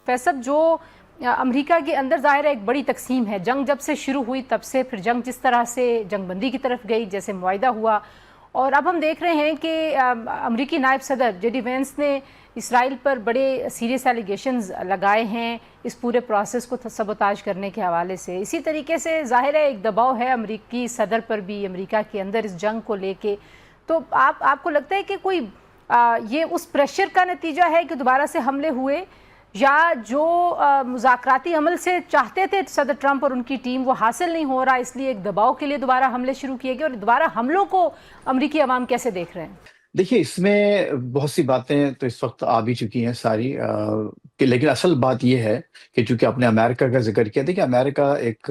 فیصل جو امریکہ کے اندر ظاہر ہے ایک بڑی تقسیم ہے. جنگ جب سے شروع ہوئی تب سے پھر جنگ جس طرح سے جنگ بندی کی طرف گئی جیسے معاہدہ ہوا, اور اب ہم دیکھ رہے ہیں کہ امریکی نائب صدر جے ڈی وینس نے اسرائیل پر بڑے سیریس ایلیگیشنز لگائے ہیں اس پورے پروسیس کو سبوتاج کرنے کے حوالے سے. اسی طریقے سے ظاہر ہے ایک دباؤ ہے امریکی صدر پر بھی امریکہ کے اندر اس جنگ کو لے کے. تو آپ کو لگتا ہے کہ کوئی یہ اس پریشر کا نتیجہ ہے کہ دوبارہ سے حملے ہوئے, یا جو مذاکراتی عمل سے چاہتے تھے صدر ٹرمپ اور ان کی ٹیم وہ حاصل نہیں ہو رہا, اس لیے ایک دباؤ کے لیے دوبارہ حملے شروع کیے گئے, اور دوبارہ حملوں کو امریکی عوام کیسے دیکھ رہے ہیں؟ دیکھیے, اس میں بہت سی باتیں تو اس وقت آ بھی چکی ہیں ساری, لیکن اصل بات یہ ہے کہ چونکہ آپ نے امریکہ کا ذکر کیا, دیکھیے امریکہ ایک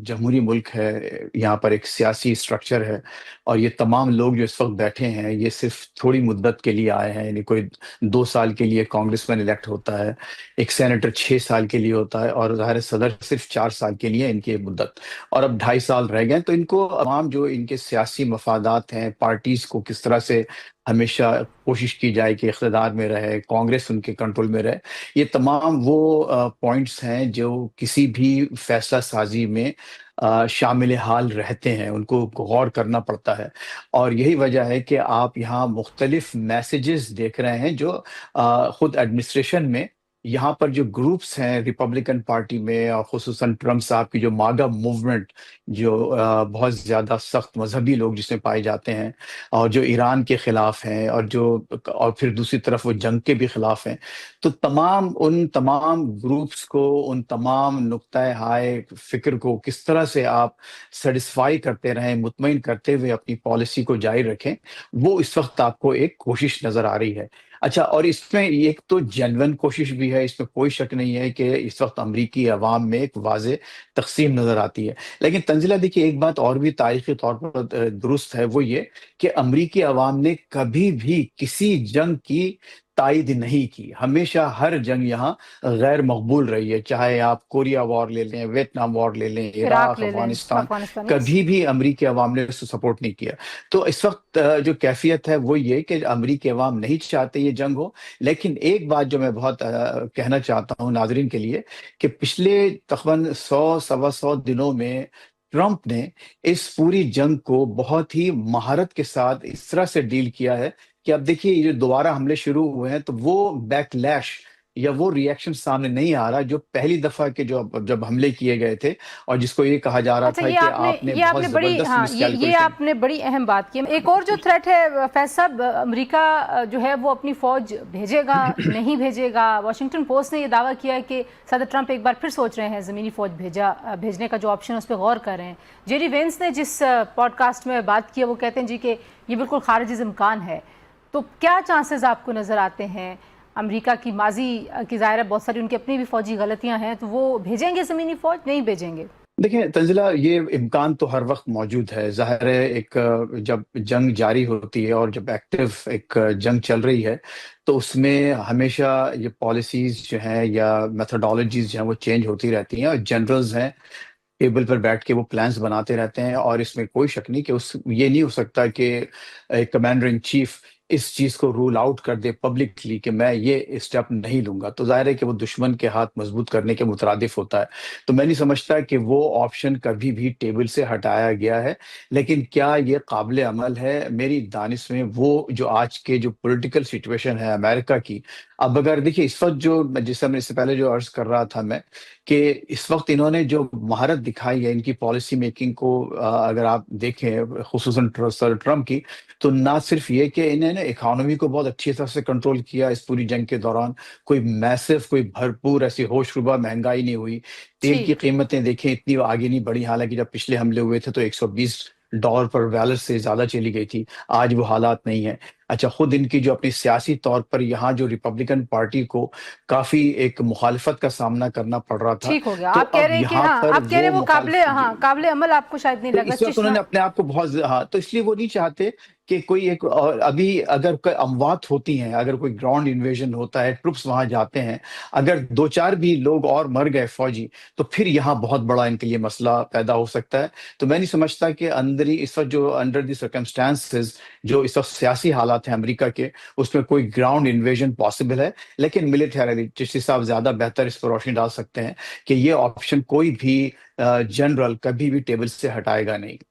جمہوری ملک ہے, یہاں پر ایک سیاسی اسٹرکچر ہے, اور یہ تمام لوگ جو اس وقت بیٹھے ہیں یہ صرف تھوڑی مدت کے لیے آئے ہیں. یعنی کوئی 2 سال کے لیے کانگریس مین الیکٹ ہوتا ہے, ایک سینیٹر 6 سال کے لیے ہوتا ہے, اور ظاہر صدر صرف 4 سال کے لیے ان کی مدت, اور اب 2.5 سال رہ گئے. تو ان کو عوام جو ان کے سیاسی مفادات ہیں, پارٹیز کو کس طرح سے ہمیشہ کوشش کی جائے کہ اقتدار میں رہے, کانگریس ان کے کنٹرول میں رہے, یہ تمام وہ پوائنٹس ہیں جو کسی بھی فیصلہ سازی میں شامل حال رہتے ہیں, ان کو غور کرنا پڑتا ہے. اور یہی وجہ ہے کہ آپ یہاں مختلف میسیجز دیکھ رہے ہیں جو خود ایڈمنسٹریشن میں یہاں پر جو گروپس ہیں ریپبلکن پارٹی میں, اور خصوصاً ٹرمپ صاحب کی جو ماگا موومنٹ, جو بہت زیادہ سخت مذہبی لوگ جس میں پائے جاتے ہیں, اور جو ایران کے خلاف ہیں, اور پھر دوسری طرف وہ جنگ کے بھی خلاف ہیں. تو ان تمام گروپس کو, ان تمام نقطۂ ہائے فکر کو کس طرح سے آپ سیٹسفائی کرتے رہیں, مطمئن کرتے ہوئے اپنی پالیسی کو جاری رکھیں, وہ اس وقت آپ کو ایک کوشش نظر آ رہی ہے. اچھا, اور اس میں ایک تو جینوئن کوشش بھی ہے, اس میں کوئی شک نہیں ہے کہ اس وقت امریکی عوام میں ایک واضح تقسیم نظر آتی ہے. لیکن تنزیلہ دیکھیے, ایک بات اور بھی تاریخی طور پر درست ہے, وہ یہ کہ امریکی عوام نے کبھی بھی کسی جنگ کی تائید نہیں کی. ہمیشہ ہر جنگ یہاں غیر مقبول رہی ہے, چاہے آپ کوریا وار لے لیں, ویتنام وار لے لیں, عراق, لے لیں, افغانستان, افغانستان. کبھی بھی امریکی عوام نے اس کو سپورٹ نہیں کیا. تو اس وقت جو کیفیت ہے وہ یہ کہ امریکی عوام نہیں چاہتے یہ جنگ ہو. لیکن ایک بات جو میں بہت کہنا چاہتا ہوں ناظرین کے لیے, کہ پچھلے تقریباً 100-125 دنوں میں ٹرمپ نے اس پوری جنگ کو بہت ہی مہارت کے ساتھ اس طرح سے ڈیل کیا ہے کہ اب دیکھیے یہ جو دوبارہ حملے شروع ہوئے ہیں تو وہ بیک لیش یا وہ ریئیکشن سامنے نہیں آ رہا جو پہلی دفعہ کے جب حملے کیے گئے تھے, اور جس کو یہ کہا جا رہا اچھا, تھا کہ آپ نے بہت زبردست مس یہ کیلکولیشن. آپ نے بڑی اہم بات کی. ایک اور جو تھریٹ ہے فیض صاحب, امریکہ جو ہے وہ اپنی فوج بھیجے گا نہیں بھیجے گا. واشنگٹن پوسٹ نے یہ دعویٰ کیا ہے کہ صدر ٹرمپ ایک بار پھر سوچ رہے ہیں زمینی فوج بھیجنے کا جو آپشن اس پہ غور کر رہے ہیں. جے ڈی وینس نے جس پوڈ کاسٹ میں بات کی ہے وہ کہتے ہیں جی کہ یہ بالکل خارج از امکان ہے. تو کیا چانسز آپ کو نظر آتے ہیں امریکہ کی ماضی کی, ظاہر ہے بہت ساری ان کی اپنی بھی فوجی غلطیاں ہیں, تو وہ بھیجیں گے زمینی فوج, نہیں بھیجیں گے؟ دیکھیں تنزیلہ, یہ امکان تو ہر وقت موجود ہے. ظاہر ہے ایک جب جنگ جاری ہوتی ہے اور جب ایکٹیو ایک جنگ چل رہی ہے تو اس میں ہمیشہ یہ پالیسیز جو ہیں یا میتھڈالوجیز جو ہیں وہ چینج ہوتی رہتی ہیں, اور جنرلز ہیں ٹیبل پر بیٹھ کے وہ پلانز بناتے رہتے ہیں. اور اس میں کوئی شک نہیں کہ یہ نہیں ہو سکتا کہ کمانڈر ان چیف اس چیز کو رول آؤٹ کر دے پبلکلی کہ میں یہ اسٹیپ نہیں لوں گا. تو ظاہر ہے کہ وہ دشمن کے ہاتھ مضبوط کرنے کے مترادف ہوتا ہے. تو میں نہیں سمجھتا کہ وہ آپشن کبھی بھی ٹیبل سے ہٹایا گیا ہے. لیکن کیا یہ قابل عمل ہے؟ میری دانش میں وہ جو آج کے جو پولیٹیکل سچویشن ہے امریکہ کی, اب اگر دیکھیے اس وقت جو جس میں اس سے پہلے جو عرض کر رہا تھا میں کہ اس وقت انہوں نے جو مہارت دکھائی ہے ان کی پالیسی میکنگ کو, اگر آپ دیکھیں خصوصاً سر ٹرمپ کی, تو نہ صرف یہ کہ انہوں نے اکانومی کو بہت اچھی طرح سے کنٹرول کیا اس پوری جنگ کے دوران. کوئی میسو, کوئی بھرپور ایسی ہوش ربا مہنگائی نہیں ہوئی. تیل کی قیمتیں دیکھیں اتنی آگے نہیں بڑھی, حالانکہ جب پچھلے حملے ہوئے تھے تو $120 پر بیرل سے زیادہ چلی گئی تھی. آج وہ حالات نہیں ہیں. اچھا, خود ان کی جو اپنی سیاسی طور پر یہاں جو ریپبلکن پارٹی کو کافی ایک مخالفت کا سامنا کرنا پڑ رہا تھا, ٹھیک ہو گیا. تو آپ کہہ اب رہے ہیں کہ یہاں پر آپ کہہ رہے ہیں وہ قابل عمل آپ کو شاید نہیں تو لگ اس وقت انہوں رہا. نے اپنے آپ کو بہت تو اس لیے وہ نہیں چاہتے کہ کوئی ایک, ابھی اگر کوئی اموات ہوتی ہیں, اگر کوئی گراؤنڈ انویژن ہوتا ہے, ٹروپس وہاں جاتے ہیں, اگر 2-4 بھی لوگ اور مر گئے فوجی, تو پھر یہاں بہت بڑا ان کے لیے مسئلہ پیدا ہو سکتا ہے. تو میں نہیں سمجھتا کہ اس وقت جو انڈر دی سرکمسٹانسز جو اس وقت سیاسی حالات معلومات ہیں امریکہ کے اس میں کوئی گراؤنڈ انویژن پاسبل ہے، لیکن ملیٹری چشتی صاحب زیادہ بہتر اس پر روشنی ڈال سکتے ہیں کہ یہ آپشن کوئی بھی جنرل کبھی بھی ٹیبل سے ہٹائے گا نہیں۔